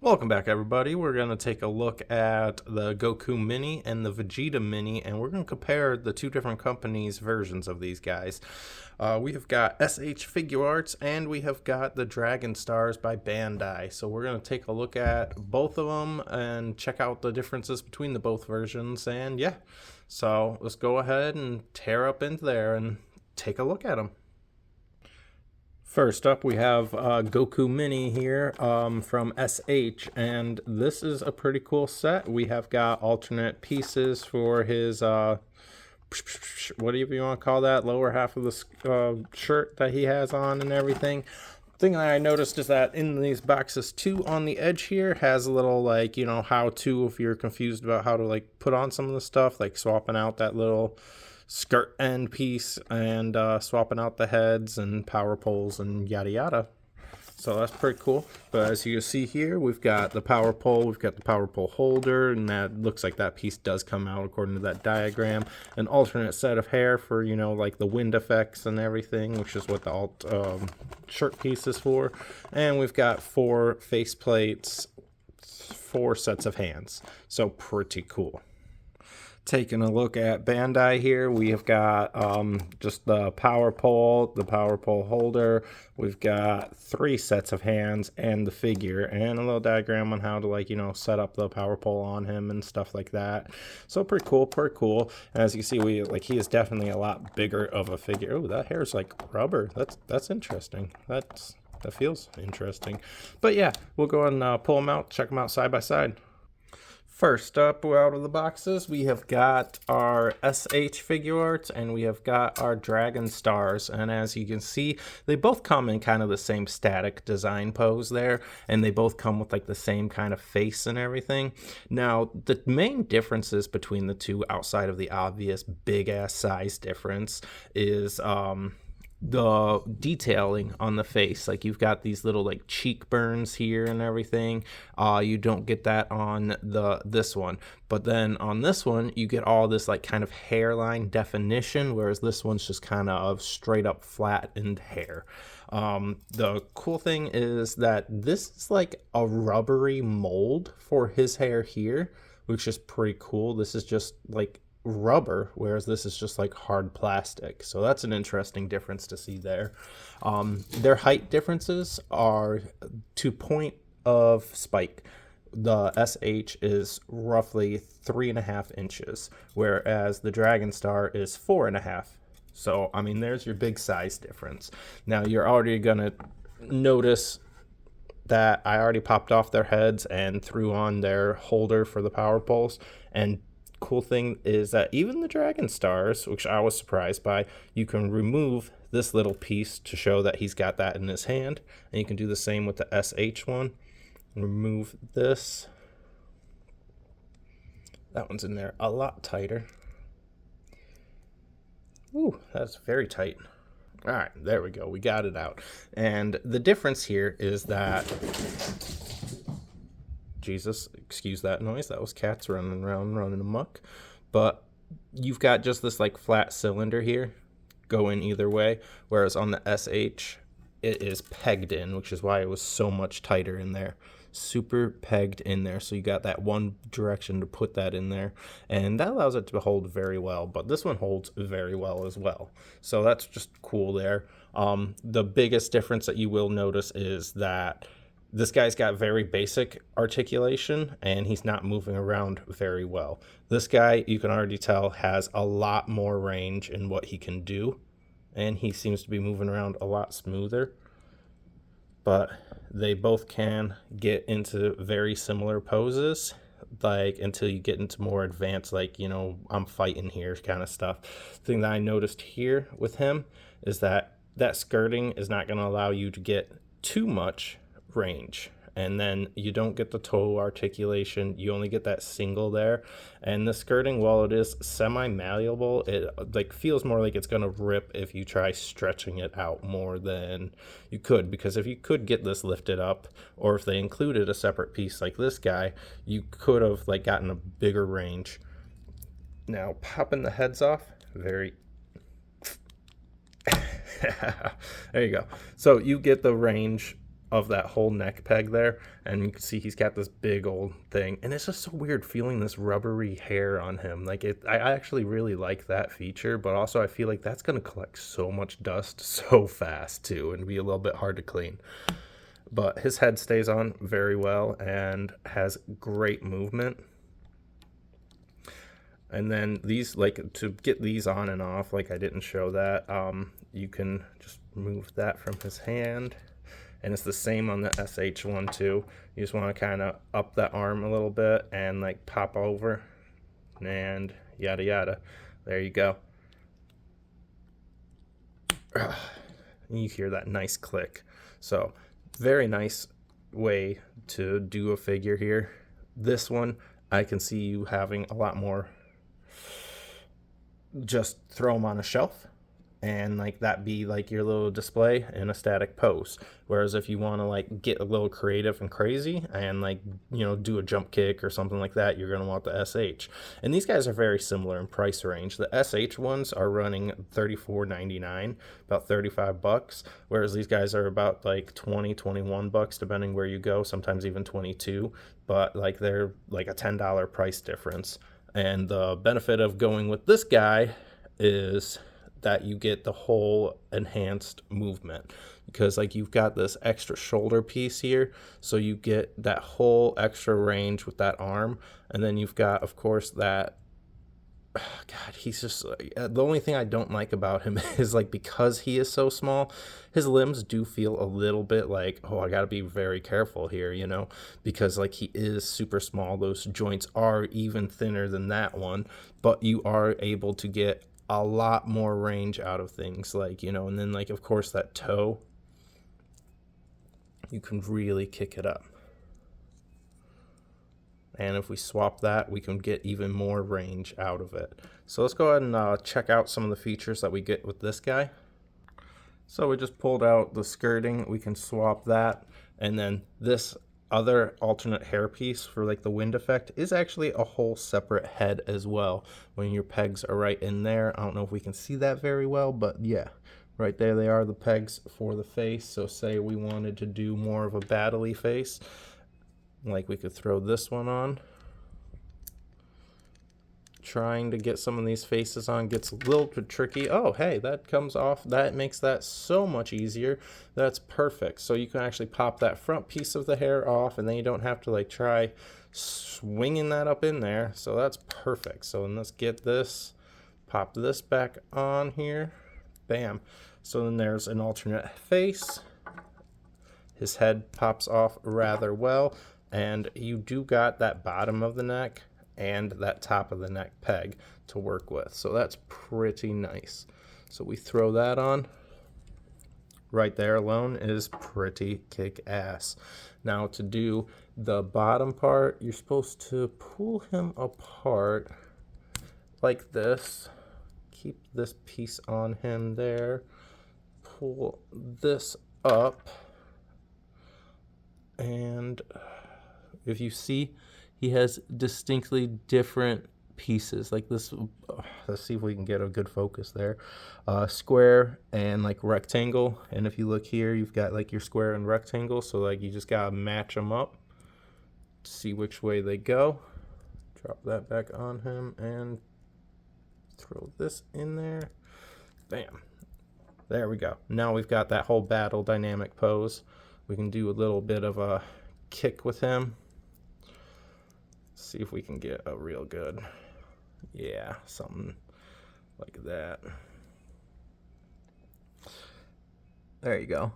Welcome back, everybody. We're going to take a look at the Goku Mini and the Vegeta Mini, and we're going to compare the two different companies' versions of these guys. We have got SH Figuarts, and we have got the Dragon Stars by Bandai. So we're going to take a look at both of them and check out the differences between the both versions. And yeah, so let's go ahead and tear up into there and take a look at them. First up, we have Goku Mini here from SH, and this is a pretty cool set. We have got alternate pieces for his, whatever you want to call that, lower half of the shirt that he has on and everything. Thing that I noticed is that in these boxes too, on the edge here has a little like, how to, if you're confused about how to like put on some of the stuff, like swapping out that little skirt end piece and swapping out the heads and power poles and yada yada. So that's pretty cool. But as you can see here, we've got the power pole, we've got the power pole holder, and that looks like that piece does come out according to that diagram. An alternate set of hair for, like the wind effects and everything, which is what the alt shirt piece is for. And we've got 4 face plates, 4 sets of hands. So pretty cool. Taking a look at Bandai here, we have got just the power pole holder. We've got 3 sets of hands and the figure, and a little diagram on how to set up the power pole on him and stuff like that. So pretty cool, pretty cool. And as you see, he is definitely a lot bigger of a figure. Oh, that hair's like rubber. That's interesting. That feels interesting. But yeah, we'll go and pull them out, check them out side by side. First up out of the boxes, we have got our SH Figuarts and we have got our Dragon Stars. And as you can see, they both come in kind of the same static design pose there. And they both come with like the same kind of face and everything. Now, the main differences between the two, outside of the obvious big ass size difference, is the detailing on the face. Like you've got these little like cheek burns here and everything. You don't get that on this one, but then on this one you get all this like kind of hairline definition, whereas this one's just kind of straight up flattened hair. The cool thing is that this is like a rubbery mold for his hair here, which is pretty cool. This is just like rubber, whereas this is just like hard plastic. So that's an interesting difference to see there. Their height differences are to point of spike. The SH is roughly 3.5 inches, whereas the Dragon Star is 4.5. So I mean, there's your big size difference. Now you're already gonna notice that I already popped off their heads and threw on their holder for the power poles. And cool thing is that even the Dragon Stars, which I was surprised by, you can remove this little piece to show that he's got that in his hand. And you can do the same with the SH one. Remove this. That one's in there a lot tighter. Ooh, that's very tight. All right, there we go. We got it out. And the difference here is that, Jesus, excuse that noise. That was cats running around, running amok. But you've got just this like flat cylinder here, going either way. Whereas on the SH, it is pegged in, which is why it was so much tighter in there. Super pegged in there. So you got that one direction to put that in there. And that allows it to hold very well. But this one holds very well as well. So that's just cool there. The biggest difference that you will notice is that this guy's got very basic articulation and he's not moving around very well. This guy, you can already tell, has a lot more range in what he can do. And he seems to be moving around a lot smoother. But they both can get into very similar poses, like until you get into more advanced, like, I'm fighting here kind of stuff. The thing that I noticed here with him is that skirting is not going to allow you to get too much range, and then you don't get the toe articulation. You only get that single there. And the skirting, while it is semi-malleable, it like feels more like it's gonna rip if you try stretching it out more than you could, because if you could get this lifted up, or if they included a separate piece like this guy, you could have like gotten a bigger range. Now popping the heads off, very there you go. So you get the range of that whole neck peg there, and you can see he's got this big old thing, and it's just so weird feeling this rubbery hair on him. Like I actually really like that feature, but also I feel like that's going to collect so much dust so fast too and be a little bit hard to clean. But his head stays on very well and has great movement. And then these, like, to get these on and off, like I didn't show that, you can just move that from his hand. And it's the same on the SH one too. You just want to kind of up that arm a little bit and like pop over and yada yada. There you go. And you hear that nice click. So very nice way to do a figure here. This one, I can see you having a lot more. Just throw them on a shelf and like that be like your little display in a static pose. Whereas if you want to like get a little creative and crazy and like, you know, do a jump kick or something like that, you're going to want the SH. And these guys are very similar in price range. The SH ones are running $34.99, about $35, whereas these guys are about like $20-21 depending where you go, sometimes even 22, but like they're like a $10 price difference. And the benefit of going with this guy is that you get the whole enhanced movement, because like you've got this extra shoulder piece here, so you get that whole extra range with that arm. And then you've got, of course, that God, he's just the only thing I don't like about him is like, because he is so small, his limbs do feel a little bit like, oh, I got to be very careful here, you know, because like he is super small. Those joints are even thinner than that one, but you are able to get a lot more range out of things, like, you know. And then like, of course, that toe, you can really kick it up. And if we swap that, we can get even more range out of it. So let's go ahead and check out some of the features that we get with this guy. So we just pulled out the skirting. We can swap that. And then this other alternate hairpiece for like the wind effect is actually a whole separate head as well, when your pegs are right in there. I don't know if we can see that very well, but yeah, right there they are, the pegs for the face. So say we wanted to do more of a battle-y face, like we could throw this one on. Trying to get some of these faces on gets a little bit tricky. Oh, hey, that comes off. That makes that so much easier. That's perfect. So you can actually pop that front piece of the hair off, and then you don't have to like try swinging that up in there. So that's perfect. So let's get this, pop this back on here. Bam. So then there's an alternate face. His head pops off rather well. And you do got that bottom of the neck and that top of the neck peg to work with. So that's pretty nice. So we throw that on. Right there alone is pretty kick-ass. Now to do the bottom part, you're supposed to pull him apart like this. Keep this piece on him there. Pull this up. And if you see, he has distinctly different pieces like this. Let's see if we can get a good focus there. Square and like rectangle. And if you look here, you've got like your square and rectangle. So like you just gotta match them up, see which way they go. Drop that back on him and throw this in there. Bam. There we go. Now we've got that whole battle dynamic pose. We can do a little bit of a kick with him. See if we can get a real good, yeah, something like that. There you go.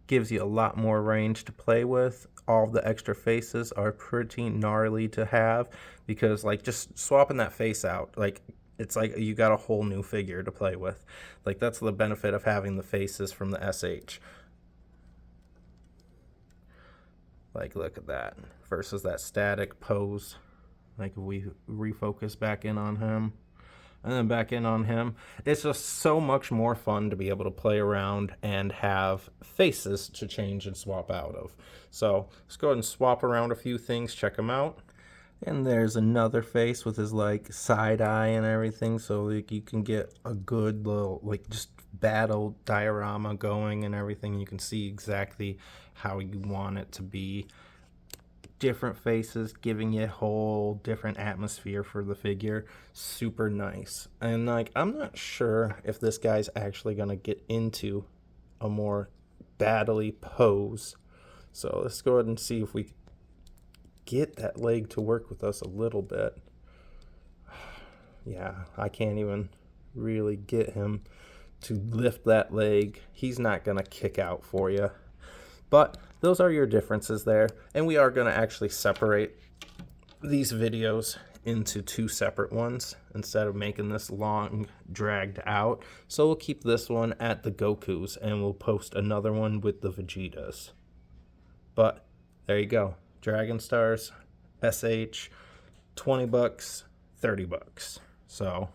Gives you a lot more range to play with. All the extra faces are pretty gnarly to have, because like just swapping that face out, like it's like you got a whole new figure to play with. Like that's the benefit of having the faces from the SH. Like, look at that versus that static pose. Like, if we refocus back in on him and then back in on him, it's just so much more fun to be able to play around and have faces to change and swap out of. So let's go ahead and swap around a few things, check them out. And there's another face with his like side eye and everything, so like you can get a good little like just battle diorama going and everything. You can see exactly how you want it to be. Different faces giving you a whole different atmosphere for the figure. Super nice. And like I'm not sure if this guy's actually gonna get into a more battly pose. So let's go ahead and see if we get that leg to work with us a little bit. Yeah, I can't even really get him to lift that leg. He's not gonna kick out for you. But those are your differences there. And we are gonna actually separate these videos into two separate ones instead of making this long dragged out. So we'll keep this one at the Gokus and we'll post another one with the Vegetas. But there you go. Dragon Stars, SH, $20, $30. So